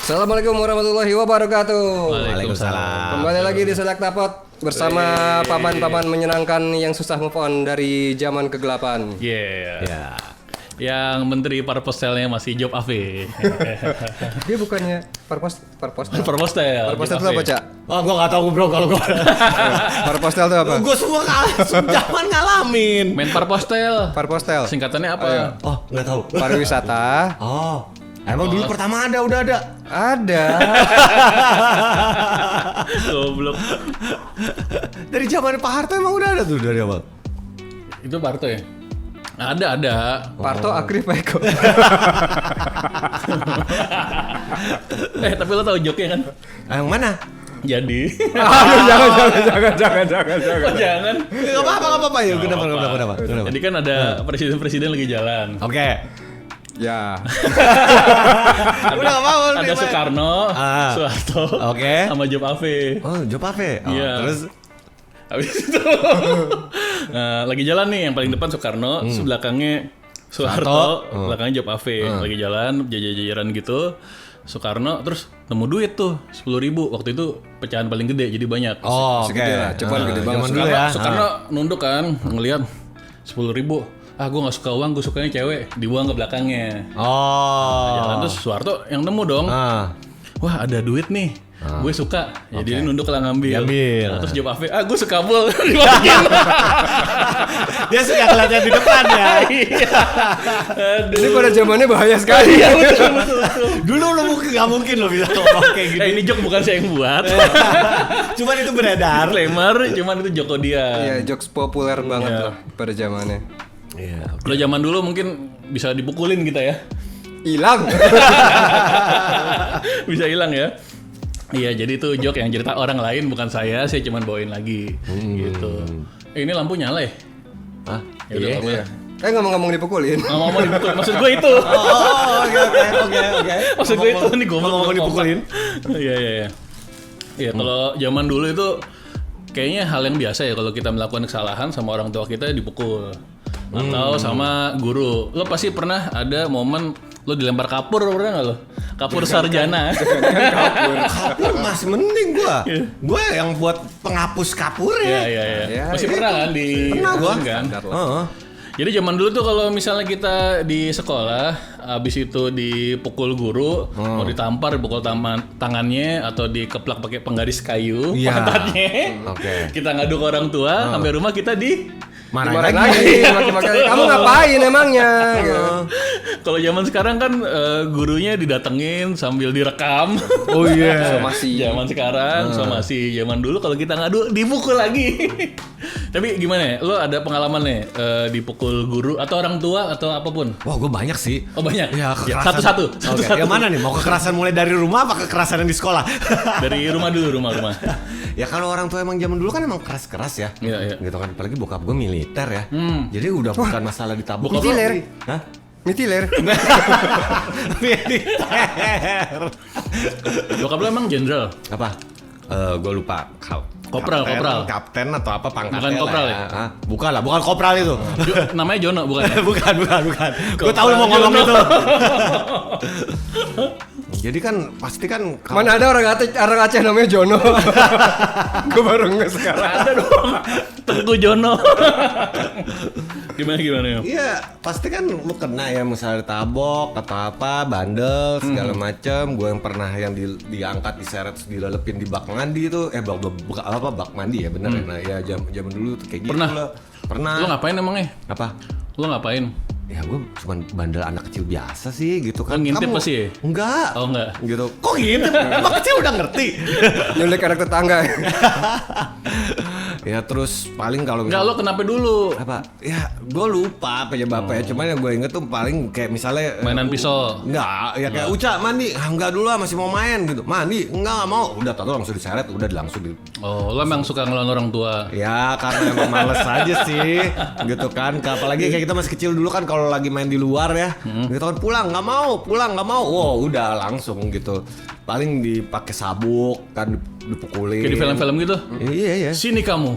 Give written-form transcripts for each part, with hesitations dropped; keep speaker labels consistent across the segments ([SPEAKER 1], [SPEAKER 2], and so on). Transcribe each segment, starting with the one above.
[SPEAKER 1] Assalamualaikum warahmatullahi wabarakatuh.
[SPEAKER 2] Waalaikumsalam.
[SPEAKER 1] Kembali lagi di Selak Tapot bersama paman-paman menyenangkan yang susah move on dari zaman kegelapan.
[SPEAKER 2] Ya.
[SPEAKER 3] Yang menteri parpostelnya masih Job AV.
[SPEAKER 1] Dia bukannya parpostel.
[SPEAKER 3] Parpostel.
[SPEAKER 1] Parpostel itu apa, Cak?
[SPEAKER 2] Oh, gua nggak tahu bro kalau gua.
[SPEAKER 1] Parpostel itu apa?
[SPEAKER 2] Gua semua zaman ngalamin.
[SPEAKER 3] Main parpostel.
[SPEAKER 1] Parpostel.
[SPEAKER 3] Singkatannya apa?
[SPEAKER 1] Ayo.
[SPEAKER 2] Oh, nggak tahu.
[SPEAKER 1] Pariwisata.
[SPEAKER 2] Oh, emang dulu pertama udah ada.
[SPEAKER 1] Ada.
[SPEAKER 3] Goblok.
[SPEAKER 2] Dari zaman Pak Harto emang udah ada tuh dari awal.
[SPEAKER 3] Itu Parto ya? Ada.
[SPEAKER 1] Parto Akri Pak Eko.
[SPEAKER 3] Tapi lo tau joke-nya kan?
[SPEAKER 2] Yang mana?
[SPEAKER 3] Jadi.
[SPEAKER 1] Aduh, jangan.
[SPEAKER 3] Kok jangan?
[SPEAKER 2] Gak apa-apa ya. Kenapa?
[SPEAKER 3] Jadi kan ada presiden lagi jalan.
[SPEAKER 2] Oke.
[SPEAKER 1] Ya.
[SPEAKER 2] Udah gak apa-apa.
[SPEAKER 3] Ada Soekarno,
[SPEAKER 2] Ah.
[SPEAKER 3] Soeharto,
[SPEAKER 2] Oke.
[SPEAKER 3] sama Job AV.
[SPEAKER 2] Oh, Job AV. Oh,
[SPEAKER 3] Iya.
[SPEAKER 2] terus
[SPEAKER 3] Habis itu lagi jalan nih, yang paling depan Soekarno, belakangnya Soeharto, belakangnya Job AV. Lagi jalan, jajaran gitu. Soekarno terus nemu duit tuh 10.000. Waktu itu pecahan paling gede, jadi banyak.
[SPEAKER 2] oh, oke.
[SPEAKER 1] Segede lah, cobaan gede banget.
[SPEAKER 2] Zaman dulu ya.
[SPEAKER 3] Soekarno nunduk kan, ngelihat 10.000. Gue nggak suka uang, gue sukanya cewek. Dibuang ke belakangnya.
[SPEAKER 2] Oh.
[SPEAKER 3] Jalan terus Soeharto yang nemu dong. Wah, ada duit nih. Gue suka. Jadi dia nunduk lah ngambil. Nah, terus Job AV, gue suka bol. Dimasukin.
[SPEAKER 2] Dia suka kelihatan di depan ya.
[SPEAKER 1] Ini pada zamannya bahaya sekali.
[SPEAKER 3] Iya, betul.
[SPEAKER 2] Dulu lu nggak mungkin lo bisa ngomong kayak gitu.
[SPEAKER 3] Ini joke bukan saya yang buat.
[SPEAKER 2] Cuman itu beredar.
[SPEAKER 3] Disclaimer, cuman itu Joko dia.
[SPEAKER 1] Iya, jokes populer banget lah pada zamannya.
[SPEAKER 2] Iya.
[SPEAKER 3] Kalau zaman dulu mungkin bisa dipukulin kita ya.
[SPEAKER 1] Hilang.
[SPEAKER 3] Bisa hilang ya. Iya, jadi itu joke yang cerita orang lain, bukan saya cuman bawain lagi gitu. Ini lampu nyala ya?
[SPEAKER 2] Hah?
[SPEAKER 3] Ya udah, nggak apa-apa.
[SPEAKER 1] Ngomong-ngomong dipukulin.
[SPEAKER 3] Ngomong dipukul, maksud gue itu.
[SPEAKER 2] Oke.
[SPEAKER 3] Maksud gue itu nih gue
[SPEAKER 2] Ngomong dipukulin.
[SPEAKER 3] Iya. Iya, kalau zaman dulu itu kayaknya hal yang biasa ya kalau kita melakukan kesalahan sama orang tua kita dipukul. Atau sama guru. Lo pasti pernah ada momen lo dilempar kapur, pernah nggak lo? Kapur sarjana.
[SPEAKER 2] Kapur masih mending gua. Gua yang buat penghapus kapur ya.
[SPEAKER 3] Iya. Masih pernah kan di
[SPEAKER 2] Pernah gua.
[SPEAKER 3] kan?
[SPEAKER 2] Heeh.
[SPEAKER 3] Jadi zaman dulu tuh kalau misalnya kita di sekolah, abis itu dipukul guru, mau ditampar, dipukul tangannya, atau dikeplak pakai penggaris kayu,
[SPEAKER 2] Iya.
[SPEAKER 3] pantatnya.
[SPEAKER 2] Oke.
[SPEAKER 3] Kita ngadu ke orang tua, sampai rumah kita
[SPEAKER 1] Dimarahin lagi. Maki-maki. Kamu ngapain emangnya? Gitu.
[SPEAKER 3] Kalau zaman sekarang kan gurunya didatengin sambil direkam.
[SPEAKER 2] Oh iya.
[SPEAKER 1] Somasi.
[SPEAKER 3] Zaman sekarang somasi. Zaman dulu kalau kita ngadu dipukul lagi. Tapi gimana ya? Lo ada pengalaman nih dipukul guru atau orang tua atau apapun?
[SPEAKER 2] Wah, gua banyak sih.
[SPEAKER 3] Oh banyak.
[SPEAKER 2] Ya, kekerasan.
[SPEAKER 3] Satu-satu.
[SPEAKER 2] Oke. Yang mana nih? Mau kekerasan mulai dari rumah apa kekerasan yang di sekolah?
[SPEAKER 3] Dari rumah dulu, rumah.
[SPEAKER 2] Ya kalau orang tua emang zaman dulu kan emang keras-keras ya.
[SPEAKER 3] Iya.
[SPEAKER 2] Gitu kan. Apalagi bokap gue militer ya. Jadi udah bukan masalah ditabuk.
[SPEAKER 1] Militer.
[SPEAKER 2] Hah?
[SPEAKER 1] Militer.
[SPEAKER 2] Militer.
[SPEAKER 3] Bokap lo emang jenderal?
[SPEAKER 2] Apa? Gue lupa.
[SPEAKER 3] Kopral.
[SPEAKER 2] Kapten atau apa pangkatnya?
[SPEAKER 3] Bukan kopral
[SPEAKER 2] lah
[SPEAKER 3] ya?
[SPEAKER 2] Hah? Bukan lah, bukan kopral itu.
[SPEAKER 3] Namanya Jono bukan?
[SPEAKER 2] bukan. Gue tahu lu mau ngomong itu. Jadi kan pasti kan
[SPEAKER 1] Mana ada orang Aceh namanya Jono. Gue baru nggak sekarang.
[SPEAKER 3] Ada dong. Tengku Jono. Gimana ya?
[SPEAKER 2] Iya, pasti kan lu kena ya misalnya tabok atau apa, bandel segala macam. Gue yang pernah yang diangkat, diseret, dilelepin di bak mandi itu, bak mandi ya bener. Nah ya zaman dulu tuh kayak gitu
[SPEAKER 3] Pernah?
[SPEAKER 2] lah. Pernah.
[SPEAKER 3] Lo ngapain emangnya?
[SPEAKER 2] Apa?
[SPEAKER 3] Lo ngapain?
[SPEAKER 2] Ya gue cuman bandel anak kecil biasa sih gitu kan.
[SPEAKER 3] Lo ngintip pasti ya?
[SPEAKER 2] Enggak.
[SPEAKER 3] Oh enggak.
[SPEAKER 2] Gitu. Kok ngintip? Emang kecil udah ngerti.
[SPEAKER 1] Nyulik anak tetangga.
[SPEAKER 2] Ya terus paling kalau
[SPEAKER 3] Enggak, lo kenapa dulu?
[SPEAKER 2] apa? Ya gue lupa penyebabnya. Cuman yang gue inget tuh paling kayak misalnya
[SPEAKER 3] Mainan pisau.
[SPEAKER 2] Enggak, ya kayak Uca mandi. Enggak dulu lah, masih mau main gitu. Mandi, enggak mau. Udah tahu langsung diseret, udah langsung di.
[SPEAKER 3] Oh, lo emang suka ngelawan orang tua?
[SPEAKER 2] Ya karena emang males aja sih, gitu kan. Apalagi kayak kita masih kecil dulu kan kalau lagi main di luar ya, gitu kan pulang nggak mau. Wow, udah langsung gitu. Paling dipakai sabuk kan, dipukulin.
[SPEAKER 3] Kayak di film-film gitu.
[SPEAKER 2] Iya.
[SPEAKER 3] Sini kamu.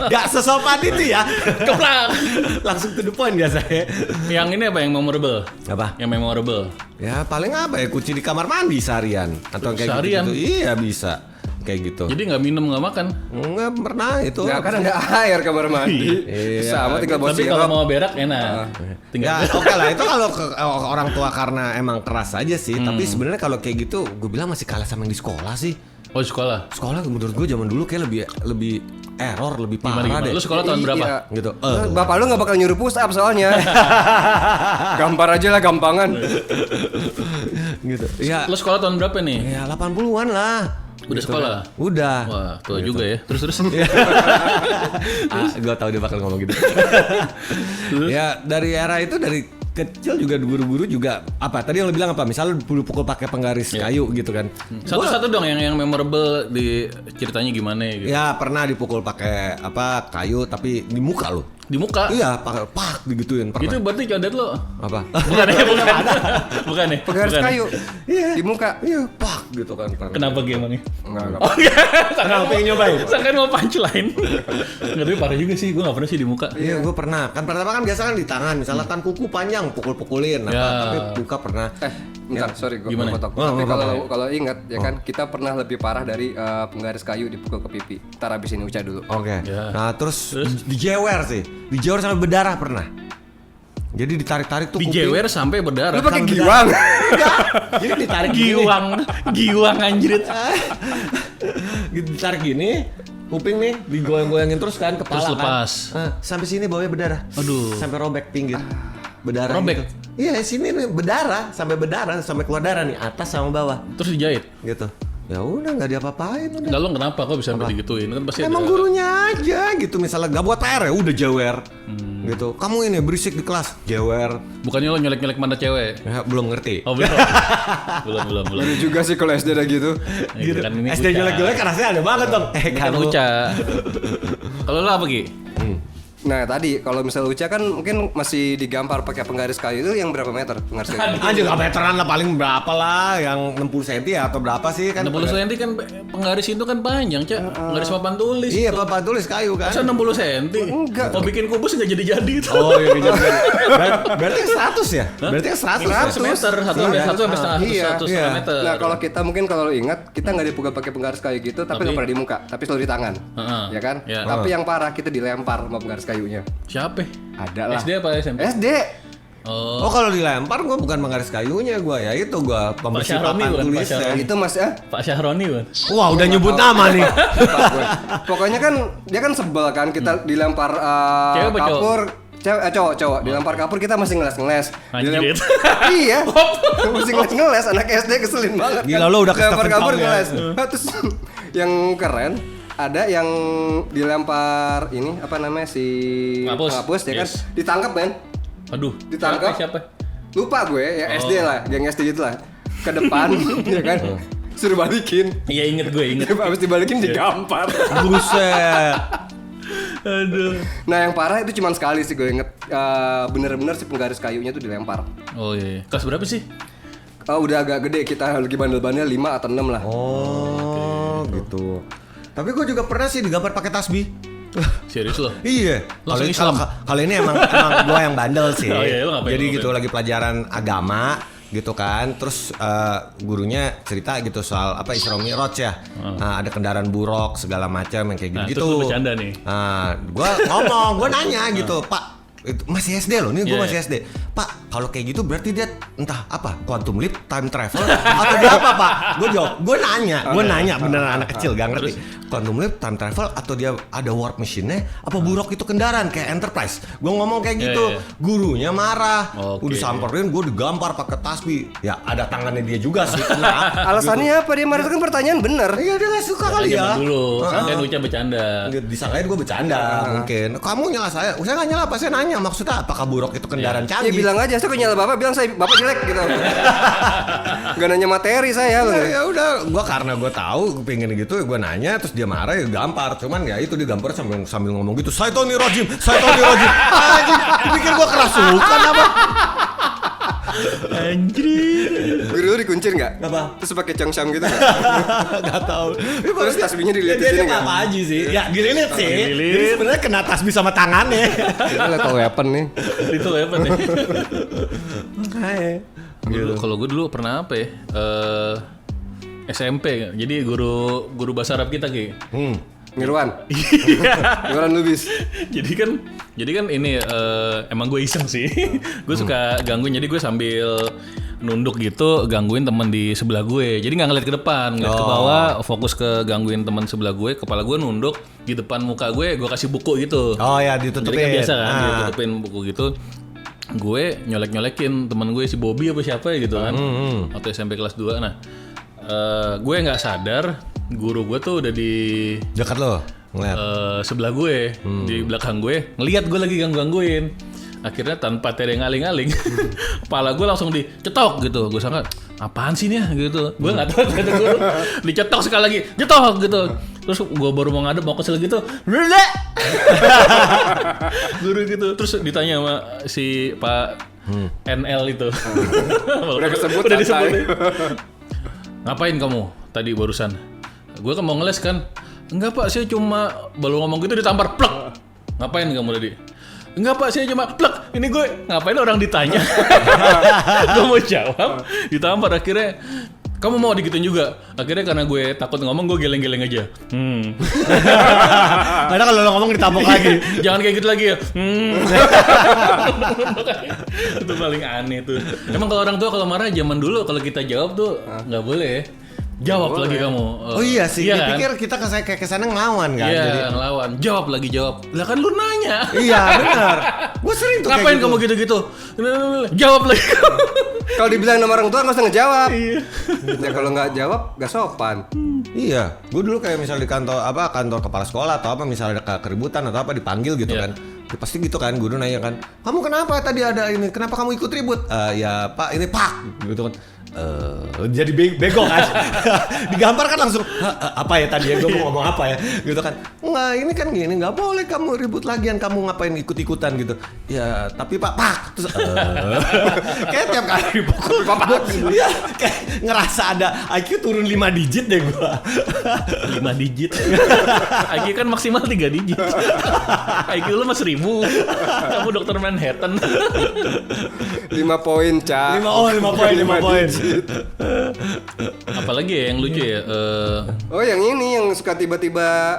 [SPEAKER 2] Gak sesopan itu ya.
[SPEAKER 3] Keplak.
[SPEAKER 2] Langsung to the point biasanya.
[SPEAKER 3] Yang ini apa yang memorable?
[SPEAKER 2] Apa?
[SPEAKER 3] Yang memorable.
[SPEAKER 2] Ya paling apa ya, kunci di kamar mandi seharian atau kayak
[SPEAKER 3] Seharian?
[SPEAKER 2] gitu. Iya bisa. Kayak gitu.
[SPEAKER 3] Jadi nggak minum nggak makan.
[SPEAKER 2] Enggak pernah itu.
[SPEAKER 1] Nggak kan ada air kamar mandi.
[SPEAKER 2] Iya.
[SPEAKER 1] Sama tinggal bawa
[SPEAKER 3] Tapi kalau
[SPEAKER 1] sirup.
[SPEAKER 3] mau berak enak.
[SPEAKER 2] Ya
[SPEAKER 3] Tinggal.
[SPEAKER 2] oke lah, itu kalau orang tua karena emang keras aja sih. Tapi sebenarnya kalau kayak gitu, gue bilang masih kalah sama yang di sekolah sih.
[SPEAKER 3] Oh sekolah.
[SPEAKER 2] Sekolah menurut gue zaman dulu kayak lebih error, lebih parah
[SPEAKER 3] Gimana?
[SPEAKER 2] deh.
[SPEAKER 3] Lu sekolah tahun berapa?
[SPEAKER 1] Iya.
[SPEAKER 2] Gitu.
[SPEAKER 1] Bapak lu nggak bakal nyuruh push up soalnya. Gampar aja lah, gampangan.
[SPEAKER 2] Gitu. Ya,
[SPEAKER 3] Lu sekolah tahun berapa nih?
[SPEAKER 2] ya 80-an lah.
[SPEAKER 3] Udah sekolah?
[SPEAKER 2] Udah.
[SPEAKER 3] Wah, tua juga ya. Terus.
[SPEAKER 2] Gue tahu dia bakal ngomong gitu. Ya dari era itu, dari kecil juga guru-guru juga apa tadi yang lo bilang apa, misal dulu pukul pakai penggaris kayu gitu kan.
[SPEAKER 3] Satu-satu dong yang memorable di ceritanya gimana gitu.
[SPEAKER 2] Ya pernah dipukul pakai apa kayu tapi di muka lo.
[SPEAKER 3] Di muka.
[SPEAKER 2] Iya, pakai pak digituin pernah.
[SPEAKER 3] Itu berarti condet lo.
[SPEAKER 2] Apa?
[SPEAKER 3] Bukan ya, bukan ya.
[SPEAKER 1] Penggaris
[SPEAKER 3] Bukan.
[SPEAKER 1] kayu.
[SPEAKER 2] Iya.
[SPEAKER 1] Di muka.
[SPEAKER 2] Iya, pak gitu kan pernah.
[SPEAKER 3] Kenapa gimana nih?
[SPEAKER 1] Enggak.
[SPEAKER 3] Oh iya.
[SPEAKER 2] Kenapa pengen nyobain?
[SPEAKER 3] Sangkan mau punchline. Nggak, tapi parah juga sih. Gue nggak pernah sih di muka.
[SPEAKER 2] Iya, gue pernah. Kan pertama kan biasa kan di tangan, misalnya kan kuku panjang, pukul-pukulin.
[SPEAKER 3] Ya.
[SPEAKER 2] Tapi muka pernah.
[SPEAKER 1] Bentar, sorry gue
[SPEAKER 3] Gimana?
[SPEAKER 1] potong.
[SPEAKER 2] Oh,
[SPEAKER 1] Tapi
[SPEAKER 2] apa-apa.
[SPEAKER 1] kalau ingat ya kan kita pernah lebih parah dari penggaris kayu dipukul ke pipi. Ntar abis ini Uca dulu.
[SPEAKER 2] Oke.
[SPEAKER 3] Ya.
[SPEAKER 2] Nah, terus dijewer sih. Dijewer sampai berdarah pernah. Jadi ditarik-tarik tuh
[SPEAKER 3] Di
[SPEAKER 2] kuping.
[SPEAKER 3] jewer sampai berdarah.
[SPEAKER 1] Lu pakai giwang.
[SPEAKER 2] Jadi ditarik gini.
[SPEAKER 3] Giwang anjrit.
[SPEAKER 2] Ditarik gini, kuping nih digoyang-goyangin terus kan kepala.
[SPEAKER 3] Terus lepas.
[SPEAKER 2] Kan. Sampai sini bawahnya berdarah.
[SPEAKER 3] Aduh.
[SPEAKER 2] Sampai robek pinggir. Berdarah.
[SPEAKER 3] Robek?
[SPEAKER 2] Gitu. Iya, sini nih berdarah, sampai keluar darah nih, atas sama bawah.
[SPEAKER 3] Terus dijahit.
[SPEAKER 2] Gitu. Ya udah nggak diapa-apain udah.
[SPEAKER 3] Lalu kenapa kok bisa sampai digituin? Kan pasti
[SPEAKER 2] Emang
[SPEAKER 3] ada.
[SPEAKER 2] gurunya aja gitu, misalnya nggak buat PR ya udah jewer. Gitu. Kamu ini berisik di kelas, jewer.
[SPEAKER 3] Bukannya lo nyelek-nyelek mana cewek?
[SPEAKER 2] Ya, belum ngerti.
[SPEAKER 3] Oh belum. belum.
[SPEAKER 1] Lu juga sih kalau SD udah gitu.
[SPEAKER 3] Gitu. Kan ini
[SPEAKER 2] SD jelek-jelek rasanya ada banget dong.
[SPEAKER 3] Kan
[SPEAKER 2] Kamu.
[SPEAKER 3] Uca. Kalau lo apa Ki?
[SPEAKER 1] Nah tadi kalau misalnya Uca kan mungkin masih digampar pakai penggaris kayu itu yang berapa meter penggaris kayu?
[SPEAKER 2] Anjir nggak meteran lah, paling berapa lah, yang 60 cm ya atau berapa sih kan?
[SPEAKER 3] 60 cm kan penggaris itu kan panjang, Cak. Penggaris papan tulis.
[SPEAKER 2] Iya, papan tulis kayu kan.
[SPEAKER 3] Masa 60 cm?
[SPEAKER 1] Enggak.
[SPEAKER 3] Mau bikin kubus nggak jadi-jadi itu.
[SPEAKER 2] Oh iya, berarti 100 ya? Berarti 100.
[SPEAKER 3] Semeter, satu sampai setengah,
[SPEAKER 1] Iya,
[SPEAKER 3] satu
[SPEAKER 2] iya.
[SPEAKER 3] setengah meter.
[SPEAKER 1] Nah kalau kita mungkin kalau lu ingat kita nggak dipukul pakai penggaris kayu gitu, tapi nggak pernah di muka, tapi selalu di tangan,
[SPEAKER 3] Heeh.
[SPEAKER 1] ya kan?
[SPEAKER 3] Iya.
[SPEAKER 1] Tapi yang parah kita dilempar sama penggaris kayunya.
[SPEAKER 3] Siapa?
[SPEAKER 1] Ada lah.
[SPEAKER 3] SD apa SMP?
[SPEAKER 1] SD.
[SPEAKER 3] Oh,
[SPEAKER 2] Oh kalau dilempar gue bukan menggaris kayunya, gue ya itu gue pembersih
[SPEAKER 3] Syahroni
[SPEAKER 2] papan
[SPEAKER 3] bukan, Pak
[SPEAKER 2] tulisnya.
[SPEAKER 3] Syahroni.
[SPEAKER 1] Itu mas ya.
[SPEAKER 3] Pak Syahroni kan.
[SPEAKER 2] Wah udah nyebut nama nih.
[SPEAKER 1] Pokoknya kan dia kan sebel kan kita dilempar
[SPEAKER 3] Cewek apa cowok?
[SPEAKER 1] kapur. Cowok dilempar kapur kita masih ngeles.
[SPEAKER 3] Anjir.
[SPEAKER 1] Iya. Masih ngeles anak SD keselin banget.
[SPEAKER 2] Gila,
[SPEAKER 1] kan.
[SPEAKER 2] lo udah
[SPEAKER 1] dilempar
[SPEAKER 2] ke
[SPEAKER 1] kapur
[SPEAKER 2] Stephen Chow ya.
[SPEAKER 1] ngeles. Nah, terus yang keren ada yang dilempar ini apa namanya si
[SPEAKER 3] Penghapus.
[SPEAKER 1] ya kan
[SPEAKER 3] Yes.
[SPEAKER 1] ditangkap kan
[SPEAKER 3] Aduh.
[SPEAKER 1] Ditangkap.
[SPEAKER 3] Siapa?
[SPEAKER 1] lupa gue ya SD lah geng SD gitu lah ke depan ya kan suruh balikin
[SPEAKER 3] Iya inget gue.
[SPEAKER 1] habis dibalikin digampar.
[SPEAKER 2] Buset.
[SPEAKER 3] Aduh.
[SPEAKER 1] Nah yang parah itu cuma sekali sih gue inget bener-bener si penggaris kayunya tuh dilempar.
[SPEAKER 3] Oh iya. Kelas berapa sih?
[SPEAKER 1] Udah agak gede kita lagi bandel-bandel 5 atau 6 lah.
[SPEAKER 2] Oh gitu. Tapi gue juga pernah sih digambar pakai tasbih.
[SPEAKER 3] Serius lo?
[SPEAKER 2] Iya.
[SPEAKER 3] Langsung Islam?
[SPEAKER 2] Kalau ini emang gue yang bandel sih.
[SPEAKER 3] Oh iya, lu ngapain,
[SPEAKER 2] Jadi
[SPEAKER 3] lu
[SPEAKER 2] gitu lagi pelajaran agama gitu kan. Terus gurunya cerita gitu soal apa Isra Mi'raj ya. Nah, ada kendaraan buruk segala macam yang kayak
[SPEAKER 3] Nah,
[SPEAKER 2] gitu.
[SPEAKER 3] terus lu bercanda nih.
[SPEAKER 2] Nah, gue nanya gitu, Pak. Itu masih SD loh, nih gue
[SPEAKER 3] Iya,
[SPEAKER 2] masih SD. Pak, kalau kayak gitu berarti dia entah apa, quantum leap, time travel, atau dia apa Pak? Gue jawab, gue nanya beneran anak kecil gak ngerti. Quantum leap, time travel, atau dia ada warp machine-nya, apa buruk itu kendaraan kayak Enterprise? Gue ngomong kayak gitu,
[SPEAKER 3] Iya.
[SPEAKER 2] gurunya marah,
[SPEAKER 3] Oke.
[SPEAKER 2] udah samperin, gue digampar pakai tasbih. Ya ada tangannya dia juga sih. kena.
[SPEAKER 1] Alasannya apa dia marah itu kan pertanyaan bener.
[SPEAKER 2] Iya dia gak suka kali ya.
[SPEAKER 3] Zaman dulu. Kan Uca bercanda.
[SPEAKER 2] Disangkain gue bercanda mungkin. Kamu nyala saya nggak nyala apa, saya nanya maksudnya apakah buruk itu kendaraan
[SPEAKER 1] Ya
[SPEAKER 2] canggih?
[SPEAKER 1] bilang aja, saya kok nyala bapak, bilang saya bapak jelek gitu. Gak nanya materi saya loh.
[SPEAKER 2] Ya udah, gua karena gua tahu gua pengen gitu, gua nanya terus dia marah ya gampar. Cuman ya itu dia gampar sambil ngomong gitu, Saitoni Rajim. Anjing, pikir gua kerasukan apa?
[SPEAKER 3] Anjir.
[SPEAKER 1] Guru dikuncir nggak?
[SPEAKER 2] Apa?
[SPEAKER 1] Terus pakai congsham gitu nggak?
[SPEAKER 2] Gak tahu.
[SPEAKER 1] Terus tasbihnya dilihat di
[SPEAKER 2] Dia
[SPEAKER 1] sini nggak?
[SPEAKER 2] apa aja sih? Ya dililit sih.
[SPEAKER 3] Dililit.
[SPEAKER 2] Jadi sebenarnya kena tasbih sama tangannya.
[SPEAKER 1] Ini lihat weapon nih.
[SPEAKER 3] Itu apa nih?
[SPEAKER 2] Makanya.
[SPEAKER 3] Kalau gue dulu pernah apa ya? SMP. Jadi guru bahasa Arab kita Ki.
[SPEAKER 1] Mirwan. Mirwan Lubis.
[SPEAKER 3] jadi kan ini emang gue iseng sih. Gue suka gangguin, jadi gue sambil nunduk gitu gangguin teman di sebelah gue. Jadi nggak ngeliat ke depan, ngeliat ke bawah, fokus ke gangguin teman sebelah gue. Kepala gue nunduk di depan muka gue kasih buku gitu.
[SPEAKER 2] Oh ya
[SPEAKER 3] Jadi
[SPEAKER 2] ditutupin.
[SPEAKER 3] kan biasa kan ditutupin buku gitu. Gue nyolek-nyolekin teman gue si Bobby apa siapa ya gitu kan. Waktu SMP kelas 2. Nah, gue nggak sadar guru gue tuh udah di
[SPEAKER 2] Dekat lo ngeliat.
[SPEAKER 3] sebelah gue, di belakang gue, ngelihat gue lagi gangguin. Akhirnya tanpa tereng aling-aling, kepala gue langsung dicetok gitu. Gue sangka apaan sih nih gitu. Gue nggak tahu kata guru. Dicetok sekali lagi, cetok gitu. Terus gue baru mau ngadep mau kesel gitu, guru gitu. Terus ditanya sama si Pak NL itu.
[SPEAKER 1] Udah kesebut.
[SPEAKER 3] Udah disebut.
[SPEAKER 1] santai.
[SPEAKER 3] Ngapain kamu tadi barusan? Gue kan mau ngeles kan. Enggak Pak, saya cuma baru ngomong gitu ditampar plek. Ngapain kamu tadi? Enggak Pak, saya cuma plek. Ini gue ngapain orang ditanya. Gue mau jawab, ditampar. Akhirnya kamu mau digituin juga. Akhirnya karena gue takut ngomong, gue geleng-geleng aja.
[SPEAKER 2] Karena kalau lo ngomong ditabok lagi.
[SPEAKER 3] Jangan kayak gitu lagi ya. Itu paling aneh tuh. Emang kalau orang tua kalau marah zaman dulu kalau kita jawab tuh nggak boleh. Jawab lagi kamu.
[SPEAKER 2] Oh iya sih,
[SPEAKER 3] Iya kan?
[SPEAKER 2] dipikir kita kayak kesana ngelawan kan.
[SPEAKER 3] Iya,
[SPEAKER 2] Jadi,
[SPEAKER 3] ngelawan. Jawab lagi jawab. Lah kan lu nanya.
[SPEAKER 2] iya benar. Gue sering tuh
[SPEAKER 3] Ngapain
[SPEAKER 2] kayak
[SPEAKER 3] kamu gitu-gitu? Jawab lagi.
[SPEAKER 1] Kalau dibilang sama orang tua nggak usah ngejawab.
[SPEAKER 3] Iya.
[SPEAKER 1] Ya kalau nggak jawab nggak sopan.
[SPEAKER 2] Iya, gue dulu kayak misalnya di kantor kepala sekolah atau apa misalnya ada keributan atau apa dipanggil gitu
[SPEAKER 3] Iya.
[SPEAKER 2] kan. Ya, pasti gitu kan, guru nanya kan, kamu kenapa tadi ada ini? Kenapa kamu ikut ribut? Ya Pak, ini Pak, gitu kan. Jadi bego kan. Digampar kan langsung apa ya tadi ya gue mau ngomong apa ya gitu kan. Enggak, ini kan gini, nggak boleh kamu ribut lagian, kamu ngapain ikut-ikutan gitu. Ya tapi Pak terus kayak tiap kali dipukul iya kayak ngerasa ada IQ turun 5 digit deh gue.
[SPEAKER 3] 5 digit. IQ kan maksimal 3 digit. IQ lu mah 1000. Kamu dokter Manhattan.
[SPEAKER 1] 5 poin, Cak.
[SPEAKER 2] 5 poin.
[SPEAKER 3] Apalagi ya yang lucu ya?
[SPEAKER 1] Oh yang ini yang suka tiba-tiba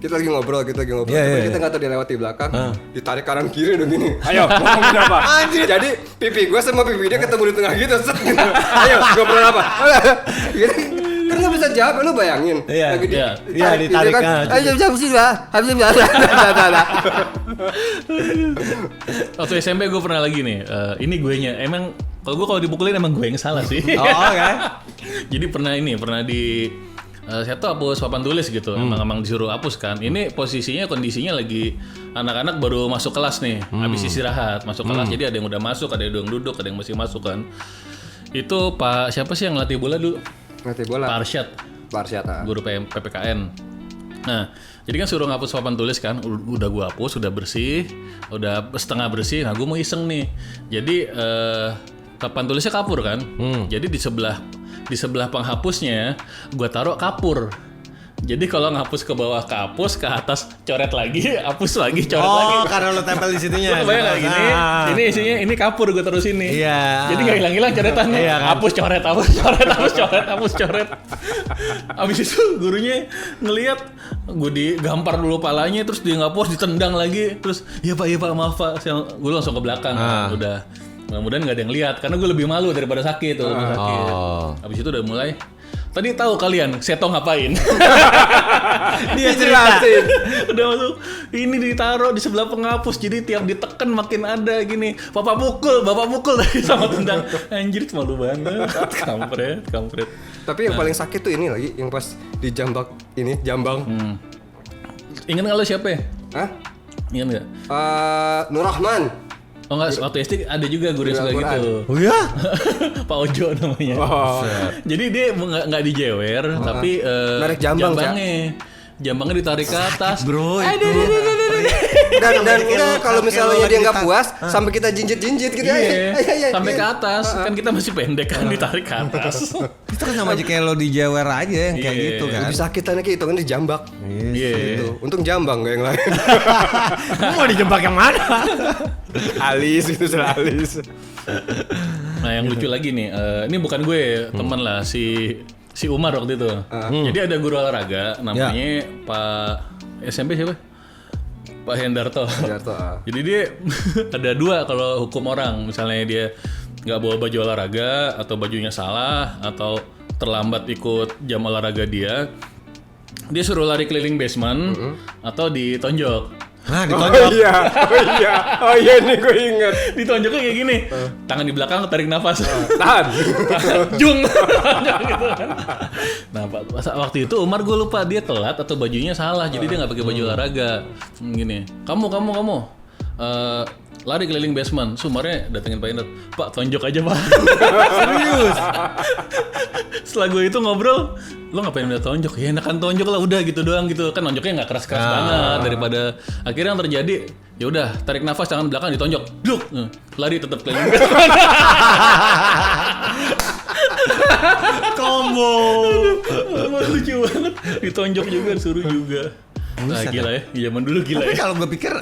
[SPEAKER 1] kita lagi ngobrol,
[SPEAKER 2] Iya,
[SPEAKER 1] tapi
[SPEAKER 2] iya,
[SPEAKER 1] kita nggak tahu dia lewat di belakang, ditarik kanan kiri dong gini. Ayo ngomongin apa? Anjir. Jadi pipi gue sama pipi dia ketemu di tengah gitu. Set, gitu. Ayo ngobrol apa? Kan nggak bisa jawab, lu bayangin.
[SPEAKER 2] Iya,
[SPEAKER 1] Lagi
[SPEAKER 3] iya.
[SPEAKER 2] Iya, ditarik
[SPEAKER 1] kan.
[SPEAKER 2] kan.
[SPEAKER 1] Ayo jawab sih lah. Habis
[SPEAKER 3] Waktu SMP gue pernah lagi nih. Ini gue nya. Emang kalau dipukulin emang gue yang salah sih.
[SPEAKER 2] Oh, oke.
[SPEAKER 3] Jadi pernah di saya tuh hapus papan tulis gitu. Emang disuruh hapus kan. Ini posisinya kondisinya lagi anak-anak baru masuk kelas nih. Habis istirahat masuk kelas. Jadi ada yang udah masuk, ada yang duduk, ada yang masih masuk kan. Itu Pak siapa sih yang ngelatih bola dulu?
[SPEAKER 1] Ngerti bola.
[SPEAKER 3] Pak Arsyad. Guru PPKN. Nah, jadi kan suruh ngapus papan tulis kan, udah gua hapus, udah bersih, udah setengah bersih. Nah, gua mau iseng nih. Jadi papan tulisnya kapur kan. Jadi di sebelah penghapusnya gua taruh kapur. Jadi kalau ngapus ke bawah kehapus, ke atas coret lagi, hapus lagi, coret lagi.
[SPEAKER 2] Oh, karena lo tempel di situnya.
[SPEAKER 3] Lo kebayang nggak gini? Ini isinya ini kapur gue taruh sini.
[SPEAKER 2] Iya.
[SPEAKER 3] Jadi nggak hilang-hilang coretannya.
[SPEAKER 2] Iya kan?
[SPEAKER 3] Hapus coret. Abis itu gurunya ngelihat gue digampar dulu palanya, terus dia ngapus, ditendang lagi, terus iya pak maaf pak. Gue langsung ke belakang. Udah. Mudah-mudahan nggak ada yang lihat, karena gue lebih malu daripada sakit tuh. Sakit. Abis itu udah mulai. Tadi tahu kalian Seto ngapain?
[SPEAKER 2] Dia jelasin.
[SPEAKER 3] Udah masuk. Ini ditaruh di sebelah penghapus. Jadi tiap ditekan makin ada gini. Bapak pukul lagi sama tendang. Anjir malu banget. Kampret.
[SPEAKER 1] Tapi yang paling sakit tuh ini lagi yang pas di jambang.
[SPEAKER 3] Ingat nggak lo siapa ya?
[SPEAKER 1] Hah?
[SPEAKER 3] Ingat nggak?
[SPEAKER 1] Nur Rahman.
[SPEAKER 3] Oh nggak, waktu SD ada juga guru yang suka gitu.
[SPEAKER 2] Oh ya?
[SPEAKER 3] Pak Ojo namanya. Jadi dia nggak dijewer, tapi
[SPEAKER 1] narik jambangnya
[SPEAKER 3] jambangnya ditarik ke atas.
[SPEAKER 2] Bro,
[SPEAKER 1] Udah dan enggak kalau misalnya dia nggak puas sampai kita jinjit-jinjit gitu
[SPEAKER 3] Iya, sampai ke atas. Kan kita masih pendek kan, ditarik ke atas.
[SPEAKER 2] Itu kan sama aja kayak lo dijewer aja yang kayak gitu kan.
[SPEAKER 1] Lebih sakitannya kayak itu kan dijambak.
[SPEAKER 3] Iya.
[SPEAKER 1] Gitu. Untung jambang gak yang lain.
[SPEAKER 2] Mau dijebak yang mana?
[SPEAKER 1] Alis itu sudah alis.
[SPEAKER 3] Nah yang lucu lagi nih, ini bukan gue, teman lah si Umar waktu itu. Jadi ada guru olahraga namanya Pak SMP siapa? Pak Hendarto. Jadi dia ada dua kalau hukum orang, misalnya dia nggak bawa baju olahraga atau bajunya salah atau terlambat ikut jam olahraga dia suruh lari keliling basement atau ditonjok.
[SPEAKER 2] Nah, ditonjok.
[SPEAKER 1] Oh iya nih gue inget.
[SPEAKER 3] Ditonjoknya kayak gini, tangan di belakang tarik nafas,
[SPEAKER 1] Tahan.
[SPEAKER 3] jung. Gitu kan. Nah waktu itu Umar gue lupa dia telat atau bajunya salah, jadi dia nggak pakai baju olahraga. Gini, kamu lari keliling basement, Sumarnya datengin Pak Indra, Pak tonjok aja Pak. Serius. Setelah gue itu ngobrol, lo ngapain minta tonjok? Ya enakan tonjok lah, udah gitu doang gitu. Kan tonjoknya nggak keras-keras banget, daripada akhirnya yang terjadi, ya udah tarik nafas tangan belakang ditonjok, duk, lari tetap keliling basement.
[SPEAKER 2] Combo.
[SPEAKER 3] Lucu banget, ditonjok juga, disuruh juga. Nah, gila ya, zaman dulu gila
[SPEAKER 2] Tapi
[SPEAKER 3] ya.
[SPEAKER 2] kalau gue pikir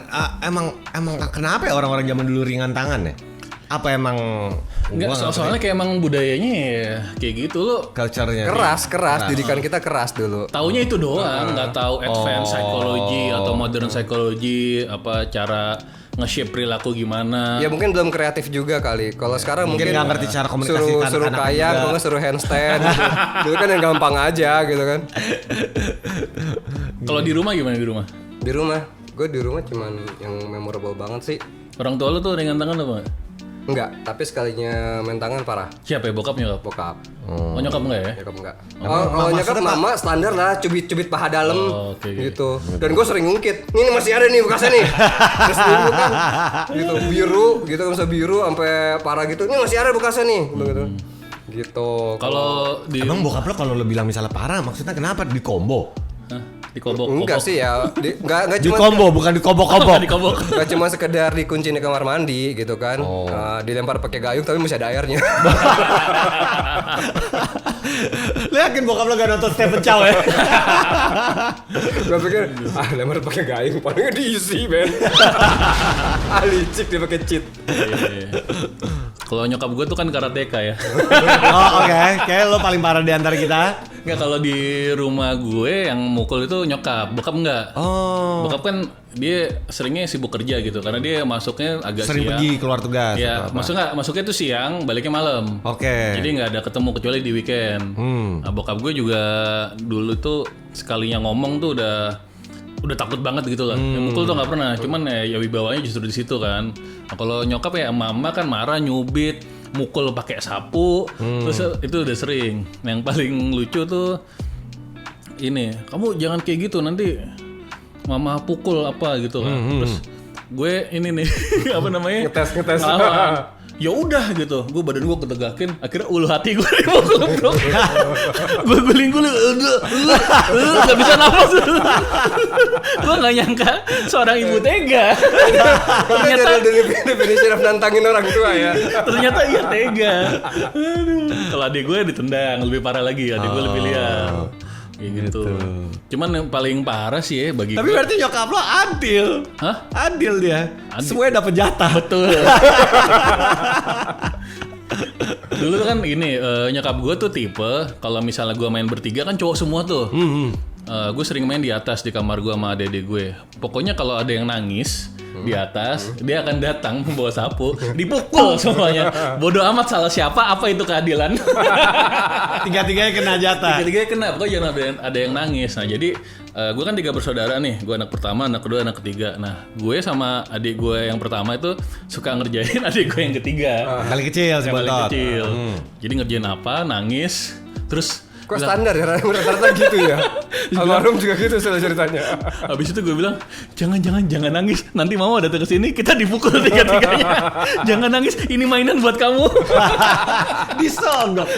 [SPEAKER 2] emang kenapa ya orang-orang zaman dulu ringan tangan ya? Apa emang
[SPEAKER 3] Enggak, soalnya kayak emang budayanya ya kayak gitu lo.
[SPEAKER 2] culture-nya
[SPEAKER 1] Keras. Didikan kita keras dulu.
[SPEAKER 3] Taunya itu doang, nggak tahu advance psychology atau modern psychology, apa cara nge-shape perilaku gimana.
[SPEAKER 1] Ya mungkin belum kreatif juga kali. Kalau sekarang mungkin
[SPEAKER 2] nggak ngerti cara komunikasi
[SPEAKER 1] suruh kayang, kalau nggak suruh handstand. Gitu. Dulu kan yang gampang aja gitu kan.
[SPEAKER 3] Kalau di rumah gimana di rumah?
[SPEAKER 1] Gue di rumah cuman yang memorable banget sih.
[SPEAKER 3] Orang tua lu tuh ringan tangan apa nggak?
[SPEAKER 1] Enggak, tapi sekalinya main tangan parah.
[SPEAKER 3] Siapa ya, bokap nyokap?
[SPEAKER 1] Bokap.
[SPEAKER 3] Oh nyokap enggak ya?
[SPEAKER 1] Nyokap enggak. Kalau nyokap mama standar lah, cubit-cubit paha dalam
[SPEAKER 3] oke.
[SPEAKER 1] gitu. Dan gue sering ngungkit. Ini masih ada nih bekasnya nih. Terus dulu kan gitu biru gitu, bisa biru sampai parah gitu. Ini masih ada bekasnya nih gitu. Gitu.
[SPEAKER 3] Kalau di
[SPEAKER 2] Emang bokap lo kalau lo bilang misalnya parah, maksudnya kenapa di combo?
[SPEAKER 3] Hah? Di kobok.
[SPEAKER 1] Enggak sih ya. Enggak
[SPEAKER 2] Di
[SPEAKER 1] cuma
[SPEAKER 2] combo bukan di kobok-kobok.
[SPEAKER 3] Di kobok.
[SPEAKER 1] Gak cuma sekedar dikunci di kamar mandi gitu kan. Dilempar pakai gayung tapi masih ada airnya.
[SPEAKER 2] Lo yakin bokap lo gak nonton Stephen Chow ya?
[SPEAKER 1] Gue pikir lempar pakai gayung palingnya diisi men. Licik dia pakai cheat.
[SPEAKER 3] Iya. Kalau nyokap gue tuh kan karateka ya.
[SPEAKER 2] Oh oke. Kayak lo paling parah di antara kita.
[SPEAKER 3] Enggak, kalau di rumah gue yang mukul itu nyokap, bokap enggak.
[SPEAKER 2] Oh.
[SPEAKER 3] Bokap kan dia seringnya sibuk kerja gitu karena dia masuknya agak
[SPEAKER 2] Sering
[SPEAKER 3] siang.
[SPEAKER 2] pergi keluar tugas.
[SPEAKER 3] Ya, masuknya tuh siang, baliknya malam.
[SPEAKER 2] Oke.
[SPEAKER 3] Jadi nggak ada ketemu kecuali di weekend. Nah, bokap gue juga dulu tuh sekalinya ngomong tuh udah takut banget gitu lah. Yang mukul tuh nggak pernah, cuman ya wibawanya justru di situ kan. Nah, kalau nyokap ya mama kan marah, nyubit, mukul pakai sapu, terus itu udah sering. Yang paling lucu tuh ini, kamu jangan kayak gitu nanti mama pukul apa gitu kan. Terus gue ini nih apa namanya?
[SPEAKER 1] Ngetes.
[SPEAKER 3] Ngelawan. Ya udah gitu, gue badan gue ketegakin, akhirnya ulu hati gue dipukul bro. Gue guling-guling, nggak bisa nafas. Gue nggak nyangka seorang ibu tega. Ternyata
[SPEAKER 1] definisi nantangin orang tua ya.
[SPEAKER 3] Ternyata iya tega. Kalau adik gue ditendang, lebih parah lagi, adik gue lebih liar. Kayak gitu. Cuman yang paling parah sih ya bagi
[SPEAKER 2] Tapi
[SPEAKER 3] gue.
[SPEAKER 2] berarti nyokap lo adil.
[SPEAKER 3] Hah?
[SPEAKER 2] Adil dia.
[SPEAKER 3] Adil.
[SPEAKER 2] Semuanya dapat jatah.
[SPEAKER 3] Betul. Dulu tuh kan ini nyokap gue tuh tipe kalau misalnya gue main bertiga kan cowok semua tuh. Gue sering main di atas di kamar gue sama adik-adik gue. Pokoknya kalau ada yang nangis di atas, dia akan datang membawa sapu, dipukul semuanya. Bodoh amat salah siapa, apa itu keadilan?
[SPEAKER 2] Tiga-tiganya kena jatah.
[SPEAKER 3] Tiga-tiganya kena, pokoknya jangan ada yang nangis. Nah jadi gue kan 3 bersaudara nih, gue anak pertama, anak kedua, anak ketiga. Nah gue sama adik gue yang pertama itu suka ngerjain adik gue yang ketiga.
[SPEAKER 2] Kali kecil
[SPEAKER 3] Yang paling
[SPEAKER 2] sebontot.
[SPEAKER 3] kecil. Jadi ngerjain apa, nangis, terus
[SPEAKER 1] Kok standar ya, rata-rata gitu ya. Almarhum juga gitu soal ceritanya.
[SPEAKER 3] Habis itu gue bilang, jangan nangis. Nanti mama datang ke sini, kita dipukul tiga-tiganya. Jangan nangis, ini mainan buat kamu.
[SPEAKER 2] Disogok.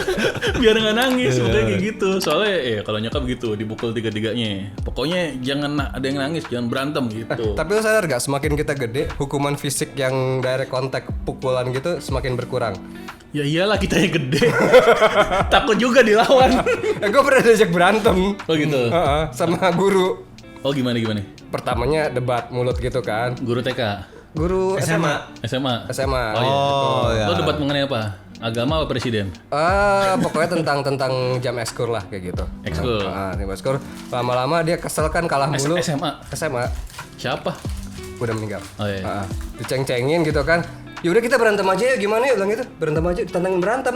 [SPEAKER 3] Biar nggak nangis, udah kayak gitu. Soalnya kalau nyokap gitu, dipukul tiga-tiganya. Pokoknya jangan ada yang nangis, jangan berantem gitu.
[SPEAKER 1] Tapi lo sadar gak, semakin kita gede, hukuman fisik yang direct contact pukulan gitu semakin berkurang.
[SPEAKER 3] Ya iyalah, kita yang gede. Takut juga dilawan.
[SPEAKER 1] Gue pernah diajak berantem.
[SPEAKER 3] Oh gitu.
[SPEAKER 1] Sama guru.
[SPEAKER 3] Oh gimana?
[SPEAKER 1] Pertamanya debat mulut gitu kan.
[SPEAKER 3] Guru TK,
[SPEAKER 1] Guru SMA.
[SPEAKER 3] SMA.
[SPEAKER 1] Oh, iya.
[SPEAKER 2] ya.
[SPEAKER 3] Lo debat mengenai apa? Agama apa presiden?
[SPEAKER 1] Pokoknya tentang jam ekskul lah kayak gitu.
[SPEAKER 3] Ekskul.
[SPEAKER 1] Jam ekskul. Lama-lama dia kesel kan kalah mulu. SMA.
[SPEAKER 3] Siapa?
[SPEAKER 1] Udah meninggal.
[SPEAKER 3] Oh iya.
[SPEAKER 1] Diceng-cengin gitu kan. Ya udah kita berantem aja ya, gimana ya bilang gitu. Berantem aja, ditantangin berantem.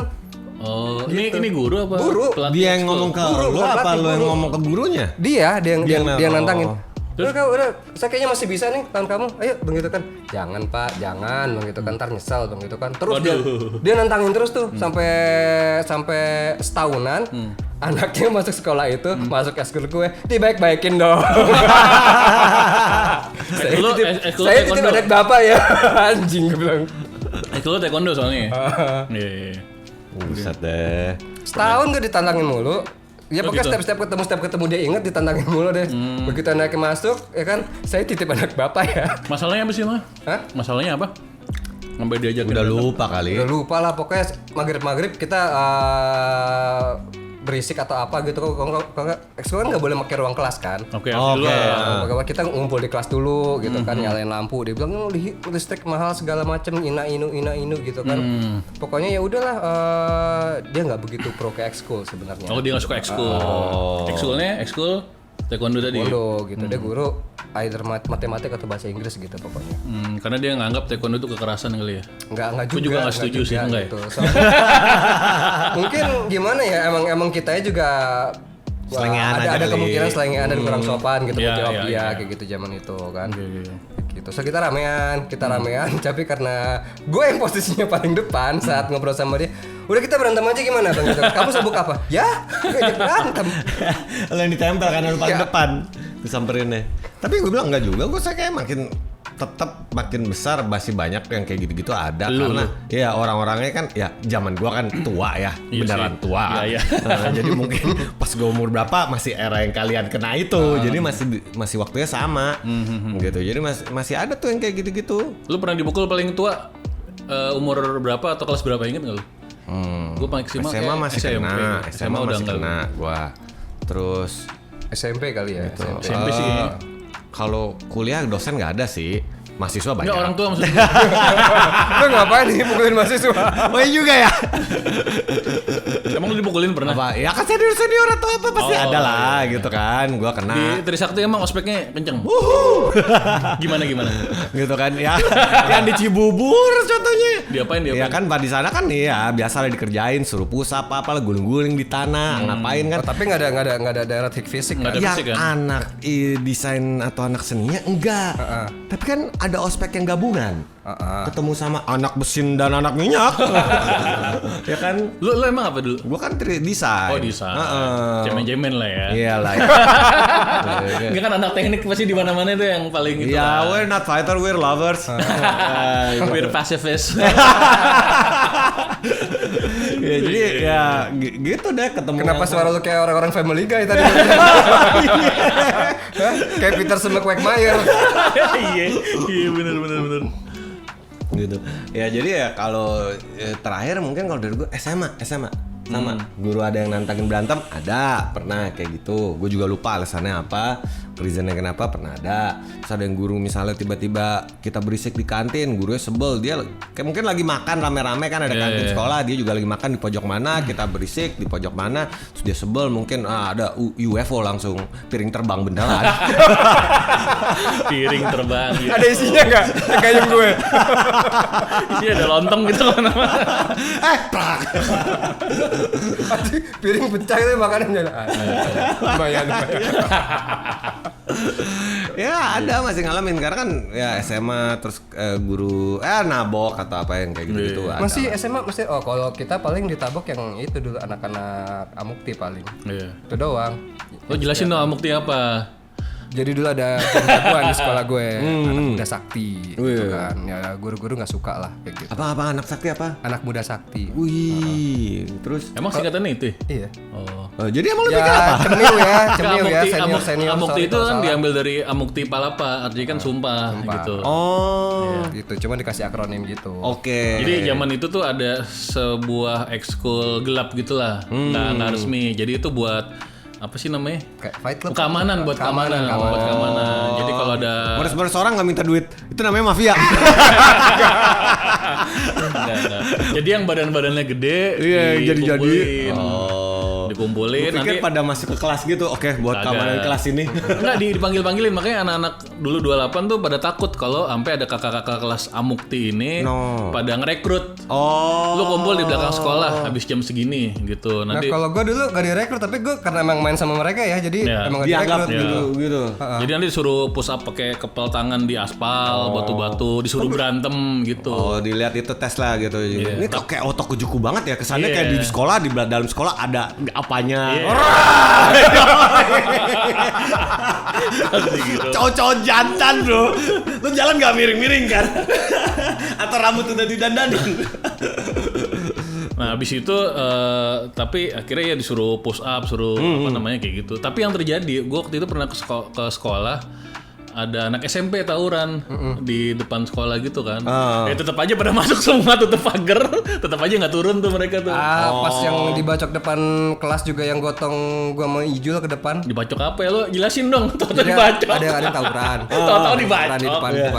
[SPEAKER 3] Oh, ini guru apa?
[SPEAKER 1] Guru.
[SPEAKER 3] Pelatih
[SPEAKER 2] Dia yang
[SPEAKER 3] ekskul?
[SPEAKER 2] ngomong ke
[SPEAKER 1] Guru,
[SPEAKER 2] lu
[SPEAKER 1] bukan
[SPEAKER 2] apa
[SPEAKER 1] pelatih,
[SPEAKER 2] lu yang
[SPEAKER 1] guru.
[SPEAKER 2] ngomong ke gurunya?
[SPEAKER 1] Dia yang nantangin.
[SPEAKER 3] Terus?
[SPEAKER 1] Udah, saya kayaknya masih bisa nih tahun kamu. Ayo, begitu kan. Jangan Pak, jangan, begitu kan. Ntar nyesel, begitu kan. Terus dia nantangin terus tuh sampai setahunan. Anaknya masuk sekolah itu, masuk ekskul gue, dibaik-baikin dong. Saya titip anak bapak ya. Anjing gue bilang.
[SPEAKER 3] Ekskul lo taekwondo soalnya. Iya.
[SPEAKER 2] Buset deh.
[SPEAKER 1] Setahun gue ditantangin mulu. Ya pokoknya
[SPEAKER 3] gitu.
[SPEAKER 1] step ketemu dia inget ditantangin mulu deh. Begitu anaknya masuk, ya kan, saya titip anak bapak ya.
[SPEAKER 3] Masalahnya apa sih, Ma?
[SPEAKER 1] Hah?
[SPEAKER 3] Masalahnya apa? Sampai diajakin.
[SPEAKER 2] Udah lupa kali.
[SPEAKER 1] Udah lupa lah, pokoknya maghrib kita berisik atau apa gitu. Kalau nggak, ekskul kan nggak boleh pakai ruang kelas kan.
[SPEAKER 3] Oke.
[SPEAKER 1] Kita ngumpul di kelas dulu gitu kan, nyalain lampu. Dia bilang listrik mahal segala macem, ina inu gitu kan. Pokoknya ya udahlah, dia nggak begitu pro ke ekskul sebenarnya.
[SPEAKER 3] Oh, dia nggak suka ekskul. Ekskulnya ekskul taekwondo tadi.
[SPEAKER 1] Taekwondo gitu, dia guru either matematik atau bahasa Inggris gitu pokoknya.
[SPEAKER 3] Karena dia nganggap taekwondo itu kekerasan kali ya.
[SPEAKER 1] Enggak
[SPEAKER 3] Gue juga nggak setuju sih, enggak ya?
[SPEAKER 1] gitu. Mungkin gimana ya, emang kita juga
[SPEAKER 2] Selengean aja
[SPEAKER 1] ada
[SPEAKER 2] kali.
[SPEAKER 1] kemungkinan selengean dan kurang sopan gitu
[SPEAKER 3] Iya,
[SPEAKER 1] menjawab
[SPEAKER 3] iya,
[SPEAKER 1] dia
[SPEAKER 3] iya.
[SPEAKER 1] kayak gitu zaman itu kan.
[SPEAKER 3] Iya.
[SPEAKER 1] Gitu. So kita ramean, tapi karena gue yang posisinya paling depan saat ngobrol sama dia, udah kita berantem aja gimana Bang gitu. Kamu sibuk apa? Ya, gue berantem.
[SPEAKER 2] Lo yang ditempel karena lu paling
[SPEAKER 1] Iya.
[SPEAKER 2] depan disamperinnya. Tapi gue bilang enggak juga, gue kayak makin besar masih banyak yang kayak gitu-gitu ada. Karena ya orang-orangnya kan ya zaman gua kan tua ya,
[SPEAKER 3] Iya
[SPEAKER 2] beneran
[SPEAKER 3] sih.
[SPEAKER 2] tua.
[SPEAKER 3] Iya.
[SPEAKER 2] Jadi mungkin pas gua umur berapa masih era yang kalian kena itu. Jadi masih waktunya sama. Gitu. Jadi masih ada tuh yang kayak gitu-gitu.
[SPEAKER 3] Lu pernah dipukul paling tua umur berapa atau kelas berapa, inget nggak lu? Gue maksimal
[SPEAKER 2] SMA
[SPEAKER 3] kayak
[SPEAKER 2] masih
[SPEAKER 3] SMP.
[SPEAKER 2] kena, SMA
[SPEAKER 3] udah
[SPEAKER 2] masih
[SPEAKER 3] enggak.
[SPEAKER 2] kena gua. Terus
[SPEAKER 1] SMP kali ya.
[SPEAKER 3] SMP sih kayaknya.
[SPEAKER 2] kalau kuliah dosen nggak ada sih, mahasiswa banyak.
[SPEAKER 3] Enggak, orang tua maksudnya.
[SPEAKER 1] Lu ngapain nih pukulin mahasiswa?
[SPEAKER 2] Oh iya juga ya.
[SPEAKER 3] Emang lu dipukulin pernah?
[SPEAKER 2] Apa? Ya kan senior atau apa pasti
[SPEAKER 3] Oh,
[SPEAKER 2] ada lah
[SPEAKER 3] iya.
[SPEAKER 2] gitu kan. Gua kena.
[SPEAKER 3] Di Trisakti emang ospeknya kenceng. Gimana?
[SPEAKER 2] Gitu kan ya. Yang di Cibubur contohnya.
[SPEAKER 3] Diapain?
[SPEAKER 2] Ya kan di sana kan ya biasa lah dikerjain, suruh push up apa guling-guling di tanah, ngapain kan.
[SPEAKER 1] Oh, tapi nggak ada daerah fisik
[SPEAKER 3] Nggak
[SPEAKER 1] kan?
[SPEAKER 3] ada
[SPEAKER 2] Yang
[SPEAKER 3] fisik kan?
[SPEAKER 2] anak desain atau anak seninya enggak. Tapi kan ada ospek yang gabungan. Ketemu sama anak mesin dan anak minyak. Ya kan?
[SPEAKER 3] Lu emang apa dulu?
[SPEAKER 2] Gua kan desain.
[SPEAKER 3] Oh, desain. Cemen-cemen lah ya.
[SPEAKER 2] Iya lah.
[SPEAKER 3] Enggak kan anak teknik pasti di mana-mana itu yang paling itu.
[SPEAKER 2] Ya,
[SPEAKER 3] lah.
[SPEAKER 2] we're not fighter, we're lovers.
[SPEAKER 3] We're pacifist.
[SPEAKER 2] Ya, jadi ya gitu deh ketemu.
[SPEAKER 1] Kenapa
[SPEAKER 2] yang-
[SPEAKER 1] suara lu kayak orang-orang Family Guy tadi? Hah? Kayak Peter sama Quagmire.
[SPEAKER 3] Iya benar.
[SPEAKER 2] gitu. Ya jadi ya kalau terakhir mungkin kalau dari gue SMA sama guru ada yang nantangin berantem ada pernah kayak gitu. Gue juga lupa alasannya apa, reasonnya kenapa pernah ada. Terus ada yang guru misalnya tiba-tiba kita berisik di kantin, gurunya sebel, dia kayak mungkin lagi makan rame-rame kan ada kantin sekolah, dia juga lagi makan di pojok mana, kita berisik di pojok mana, terus dia sebel mungkin ada UFO langsung piring terbang beneran.
[SPEAKER 3] Piring terbang gitu.
[SPEAKER 1] Ada isinya nggak? Kayak gue.
[SPEAKER 3] Iya ada lontong gitu kan.
[SPEAKER 2] Prak.
[SPEAKER 1] Piring pecah itu makanan jalan. Lumayan.
[SPEAKER 2] Ya ada masih ngalamin karena kan ya SMA terus guru nabok atau apa yang kayak gitu-gitu ada.
[SPEAKER 1] Masih SMA masih kalau kita paling ditabok yang itu dulu anak-anak Amukti paling.
[SPEAKER 3] Iya.
[SPEAKER 1] Itu doang.
[SPEAKER 3] Lo jelasin dong Amukti apa?
[SPEAKER 1] Jadi dulu ada jagoan di sekolah gue, anak muda sakti gitu kan. Ya guru-guru nggak suka lah kayak gitu.
[SPEAKER 2] Apa anak sakti apa?
[SPEAKER 1] Anak muda sakti.
[SPEAKER 2] Wih, terus
[SPEAKER 3] Emang singkatannya itu?
[SPEAKER 1] Iya.
[SPEAKER 3] Oh.
[SPEAKER 2] jadi emang lu
[SPEAKER 1] Ya
[SPEAKER 2] pikir apa?
[SPEAKER 1] cemil ya,
[SPEAKER 3] Amukti,
[SPEAKER 1] senior.
[SPEAKER 3] Amukti
[SPEAKER 1] sorry
[SPEAKER 3] itu
[SPEAKER 1] kalau
[SPEAKER 3] kan
[SPEAKER 1] salah.
[SPEAKER 3] diambil dari Amukti Palapa, artinya kan sumpah. Gitu.
[SPEAKER 2] Oh,
[SPEAKER 1] Gitu, cuma dikasih akronim gitu.
[SPEAKER 2] oke.
[SPEAKER 3] Jadi zaman itu tuh ada sebuah ekskul gelap gitulah, nggak resmi. Jadi itu buat apa sih namanya?
[SPEAKER 1] Kayak fight club.
[SPEAKER 3] Keamanan, buat keamanan. Jadi kalau ada
[SPEAKER 2] Boros-boros orang nggak minta duit, itu namanya mafia.
[SPEAKER 3] enggak. Jadi yang badan-badannya gede,
[SPEAKER 2] Iya, jadi-jadi.
[SPEAKER 3] dikumpulin. Dikumpulin
[SPEAKER 2] Gue pikir
[SPEAKER 3] nanti
[SPEAKER 2] pada masuk ke kelas gitu, oke buat
[SPEAKER 3] Kagak.
[SPEAKER 2] keamanan kelas ini.
[SPEAKER 3] enggak dipanggil-panggilin, makanya anak-anak dulu 28 tuh pada takut kalau sampai ada kakak-kakak kelas Amukti ini pada ngerekrut.
[SPEAKER 2] Oh.
[SPEAKER 3] Lu kumpul di belakang sekolah habis jam segini gitu.
[SPEAKER 1] Nah
[SPEAKER 3] Nanti
[SPEAKER 1] kalau gue dulu gak direkrut, tapi gue karena emang main sama mereka ya, jadi
[SPEAKER 3] Ya,
[SPEAKER 1] emang gak
[SPEAKER 2] Dianggap
[SPEAKER 1] direkrut.
[SPEAKER 2] gitu.
[SPEAKER 3] jadi nanti disuruh push up pakai kepel tangan di aspal, batu-batu, disuruh berantem gitu.
[SPEAKER 2] Oh, dilihat itu tes lah gitu. Ini kayak otokujuku banget ya kesannya
[SPEAKER 3] Iya.
[SPEAKER 2] kayak di sekolah di dalam sekolah ada apanya.
[SPEAKER 3] Iya. Gitu.
[SPEAKER 2] Cowok-cowok jantan bro. Lu jalan gak miring-miring kan? Atau rambut udah didandanin?
[SPEAKER 3] Nah, habis itu tapi akhirnya ya disuruh push up, suruh apa namanya kayak gitu. Tapi yang terjadi, gue waktu itu pernah ke sekolah ada anak SMP tawuran di depan sekolah gitu kan. Tetap aja pada masuk semua, tutup pagar, tetap aja nggak turun tuh mereka tuh.
[SPEAKER 1] Pas yang dibacok depan kelas juga yang gotong gua mau Ijul ke depan.
[SPEAKER 3] Dibacok apa ya lo? Jelasin dong. Tahu-tahu
[SPEAKER 1] Jadi
[SPEAKER 3] dibacok.
[SPEAKER 1] ada tawuran.
[SPEAKER 3] Tahu-tahu
[SPEAKER 1] Tawuran
[SPEAKER 3] dibacok.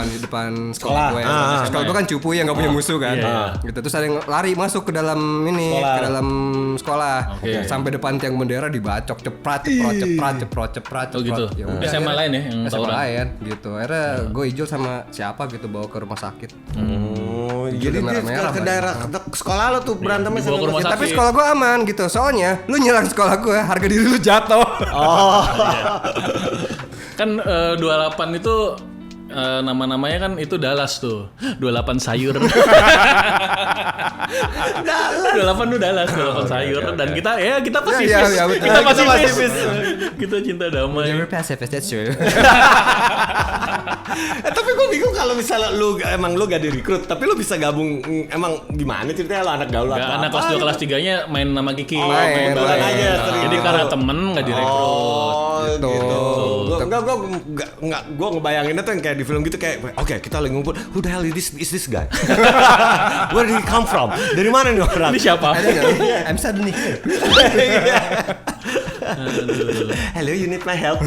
[SPEAKER 1] di depan sekolah gue. Sekolah gue kan cupu ya nggak punya musuh kan. Gitu terus ada yang lari masuk ke dalam ke dalam sekolah. Sampai depan tiang bendera dibacok ceprot.
[SPEAKER 3] Oh gitu.
[SPEAKER 1] Ya udah,
[SPEAKER 3] SMA lain ya yang
[SPEAKER 1] SMA
[SPEAKER 3] tawuran.
[SPEAKER 1] lain gitu. Akhirnya gue Ijul sama siapa gitu bawa ke rumah sakit.
[SPEAKER 2] Oh,
[SPEAKER 1] Jadi
[SPEAKER 2] jadi
[SPEAKER 1] merah-merah
[SPEAKER 2] ke daerah ke sekolah lo tuh berantemnya
[SPEAKER 3] dibawa ke rumah sakit.
[SPEAKER 1] Tapi sekolah gue aman gitu. Soalnya lu nyerang sekolah gue, harga diri lu jatuh.
[SPEAKER 3] Kan 28 itu nama-namanya kan itu Dallas tuh. 28 sayur. 28 tuh Dallas, 28 sayur dan kita pasifis.
[SPEAKER 1] Iya, betul.
[SPEAKER 3] Kita pasifis. Kita cinta damai.
[SPEAKER 1] Never passive, that's true.
[SPEAKER 2] Tapi gue bingung kalau misalnya emang lu gak direkrut, tapi lu bisa gabung emang gimana ceritanya lo anak gaul
[SPEAKER 3] Enggak,
[SPEAKER 2] atau
[SPEAKER 3] anak
[SPEAKER 2] apa?
[SPEAKER 3] kelas 2 kelas 3-nya main nama Kiki.
[SPEAKER 1] main
[SPEAKER 2] aja.
[SPEAKER 3] Jadi karena temen enggak direkrut.
[SPEAKER 2] Oh gitu. Gue ngebayanginnya tuh yang kayak di film gitu kayak oke, kita lagi ngumpul. Who the hell is this guy? Where did he come from? Dari mana nih orang?
[SPEAKER 3] Ini siapa?
[SPEAKER 1] Ada nggak? I'm suddenly here.
[SPEAKER 2] Hello, you need my help.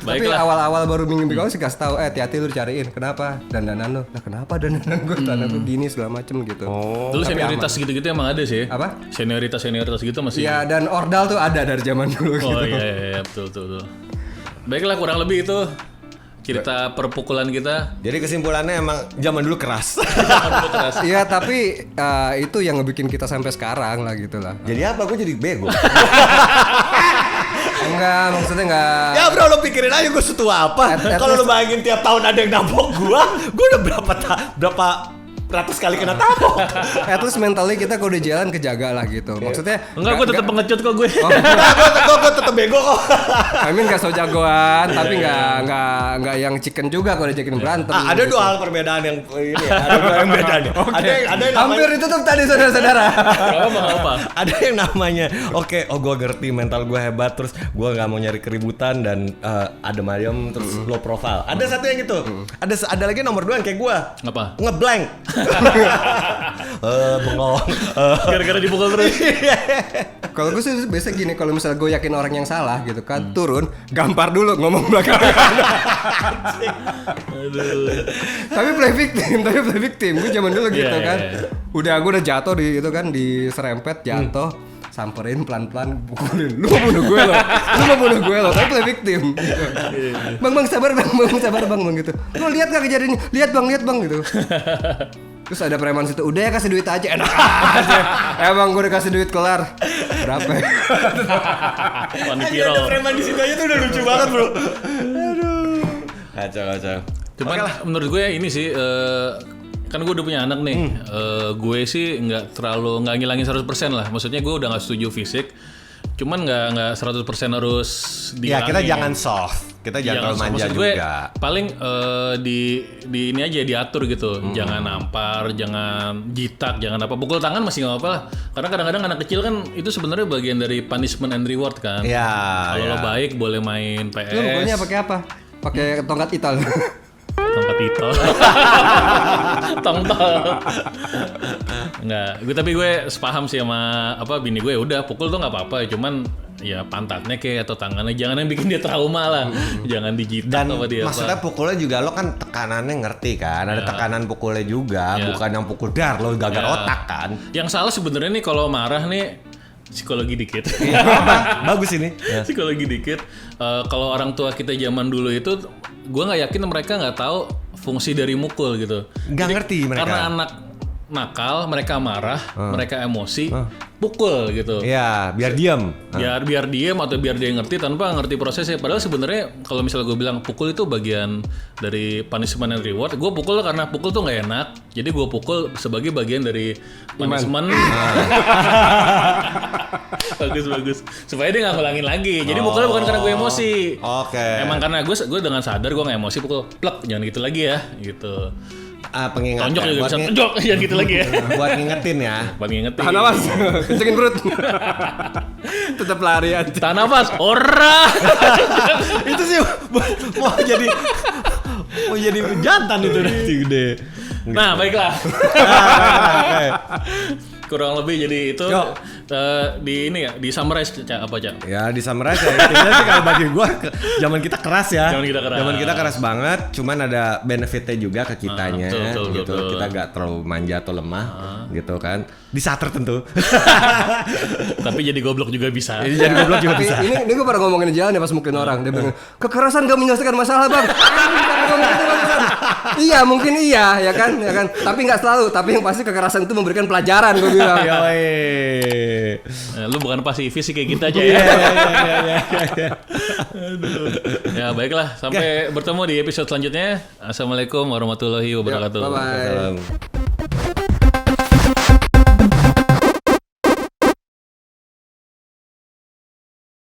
[SPEAKER 1] Tapi
[SPEAKER 3] Baiklah.
[SPEAKER 1] awal-awal baru minggu kau sih kasih tahu, hati-hati lu cariin. Kenapa? Dandanan lu. Lah kenapa dandanan gue? Dandanan gue gini segala macem gitu.
[SPEAKER 3] Dulu senioritas gitu-gitu emang ada sih.
[SPEAKER 1] Apa?
[SPEAKER 3] Senioritas gitu masih.
[SPEAKER 1] Ya dan ordal tuh ada dari zaman dulu gitu.
[SPEAKER 3] Oh iya, betul. Baiklah, kurang lebih itu cerita perpukulan kita.
[SPEAKER 2] Jadi kesimpulannya emang zaman dulu keras.
[SPEAKER 1] Iya tapi itu yang ngebikin kita sampai sekarang lah gitu lah.
[SPEAKER 2] Jadi apa? Gue jadi bego.
[SPEAKER 1] Enggak, maksudnya enggak.
[SPEAKER 2] Ya bro, lo pikirin aja gue setua apa.
[SPEAKER 1] At
[SPEAKER 2] Kalau lo bayangin tiap tahun ada yang nabok gue udah berapa ratus kali kena tabok.
[SPEAKER 1] At least mentally kita kalau udah jalan kejaga lah gitu. Maksudnya
[SPEAKER 3] Enggak, gue tetap pengecut kok gue.
[SPEAKER 2] Gue tetep bego kok.
[SPEAKER 1] I mean gak so jagoan, tapi nggak yang chicken juga kalau diajakin berantem.
[SPEAKER 2] Ada
[SPEAKER 1] gitu.
[SPEAKER 2] dua hal perbedaan yang ini ya. Ada dua yang beda nih. Ada yang
[SPEAKER 1] Hampir
[SPEAKER 2] namanya,
[SPEAKER 1] ditutup tadi saudara-saudara.
[SPEAKER 3] Gak apa.
[SPEAKER 2] ada yang namanya oke, gue ngerti mental gue hebat, terus gue nggak mau nyari keributan dan ada ayam terus low profile. Ada satu yang gitu. Ada lagi nomor 2 yang kayak gue.
[SPEAKER 3] Apa?
[SPEAKER 2] Ngeblank. Bengong.
[SPEAKER 3] Gara-gara dipukul terus.
[SPEAKER 1] Kalau gue sih biasa gini, kalau misalnya gue yakin orang yang salah gitu kan, turun, gampar dulu ngomong belakangan.
[SPEAKER 3] Aduh.
[SPEAKER 1] tapi play victim, gue zaman dulu gitu
[SPEAKER 3] Iya,
[SPEAKER 1] kan.
[SPEAKER 3] iya.
[SPEAKER 1] Gue udah jatuh di itu kan, diserempet jatuh. Samperin pelan-pelan pukulin. Lu mau bunuh gue lo, tapi play victim gitu. Bang sabar bang gitu. Lu lihat gak kejadiannya? Lihat bang gitu. Terus ada preman situ, udah ya kasih duit aja, enak aja. Emang gue udah kasih duit kelar. Berapa?
[SPEAKER 3] Wani
[SPEAKER 2] Ada
[SPEAKER 3] Piro.
[SPEAKER 2] preman di situ aja tuh udah lucu banget bro. Aduh. Kacau.
[SPEAKER 3] Cuman menurut gue ini sih kan gue udah punya anak nih. Gue sih nggak ngilangin 100% lah. Maksudnya gue udah nggak setuju fisik. Cuman nggak 100% harus
[SPEAKER 2] Ya
[SPEAKER 3] dihilangin.
[SPEAKER 2] kita jangan soft. Kita jangan terlalu manja
[SPEAKER 3] maksud gue,
[SPEAKER 2] juga.
[SPEAKER 3] paling di ini aja diatur gitu. Jangan nampar, jangan jitak, jangan apa. Pukul tangan masih nggak apa lah. Karena kadang-kadang anak kecil kan itu sebenarnya bagian dari punishment and reward kan.
[SPEAKER 2] Ya.
[SPEAKER 3] Kalau lo baik boleh main PS.
[SPEAKER 1] Lu mukulnya pakai apa? Pakai tongkat ital.
[SPEAKER 3] Tongkat itu. Tongtol. Enggak, tapi gue sepaham sih sama bini gue, udah pukul tuh nggak apa-apa, cuman ya pantatnya kayak atau tangannya jangan yang bikin dia trauma lah. Jangan dijitak
[SPEAKER 2] Dan
[SPEAKER 3] sama dia.
[SPEAKER 2] maksudnya pukulnya juga lo kan tekanannya ngerti kan, ada tekanan pukulnya juga, bukan yang pukul dar lo gagal otak kan.
[SPEAKER 3] Yang salah sebenarnya nih kalau marah nih psikologi dikit.
[SPEAKER 2] Bagus ini.
[SPEAKER 3] Psikologi dikit. Kalau orang tua kita zaman dulu itu, gue nggak yakin mereka nggak tahu fungsi dari mukul gitu.
[SPEAKER 2] Nggak ngerti mereka.
[SPEAKER 3] Karena anak nakal, mereka marah, mereka emosi, pukul gitu.
[SPEAKER 2] Iya, biar diam.
[SPEAKER 3] Biar diem atau biar dia ngerti tanpa ngerti prosesnya. Padahal sebenarnya kalau misalnya gue bilang pukul itu bagian dari punishment and reward. Gue pukul karena pukul tuh nggak enak. Jadi gue pukul sebagai bagian dari punishment. Bagus. Supaya dia nggak ngulangin lagi. Jadi pukulnya bukan karena gue emosi.
[SPEAKER 2] Oke.
[SPEAKER 3] Emang karena gue dengan sadar gue nggak emosi pukul. Plek, jangan gitu lagi ya. Gitu.
[SPEAKER 2] Pengingat.
[SPEAKER 3] Tonjok juga bisa tonjok. Jangan gitu lagi ya.
[SPEAKER 2] Buat ngingetin ya.
[SPEAKER 3] Buat ngingetin.
[SPEAKER 1] Tahan nafas, kencengin perut. Tetap lari aja.
[SPEAKER 3] Tahan nafas. Ora.
[SPEAKER 2] Itu sih mau jadi jantan itu nanti gede.
[SPEAKER 3] Nah, baiklah.
[SPEAKER 2] Oke.
[SPEAKER 3] Kurang lebih jadi itu di summarize apa Cak?
[SPEAKER 2] Ya di summarize ya. Intinya sih kalau bagi gua zaman kita keras ya.
[SPEAKER 3] Zaman kita keras.
[SPEAKER 2] banget, cuman ada benefitnya juga ke kitanya gitu.
[SPEAKER 3] Betul.
[SPEAKER 2] Kita gak terlalu manja atau lemah gitu kan. Di saat tertentu.
[SPEAKER 3] Tapi jadi goblok juga bisa.
[SPEAKER 2] Jadi goblok juga
[SPEAKER 1] Tapi
[SPEAKER 2] bisa.
[SPEAKER 1] ini gue pernah ngomongin di jalan ya pas mukulin orang. Dia bilang, kekerasan gak menyelesaikan masalah bang. Iya mungkin iya ya kan. Tapi nggak selalu. Tapi yang pasti kekerasan itu memberikan pelajaran gue bilang.
[SPEAKER 3] Lu bukan pasifis sih kayak kita aja ya. Aduh. Ya baiklah, sampai bertemu di episode selanjutnya. Assalamualaikum warahmatullahi wabarakatuh.
[SPEAKER 1] Bye bye.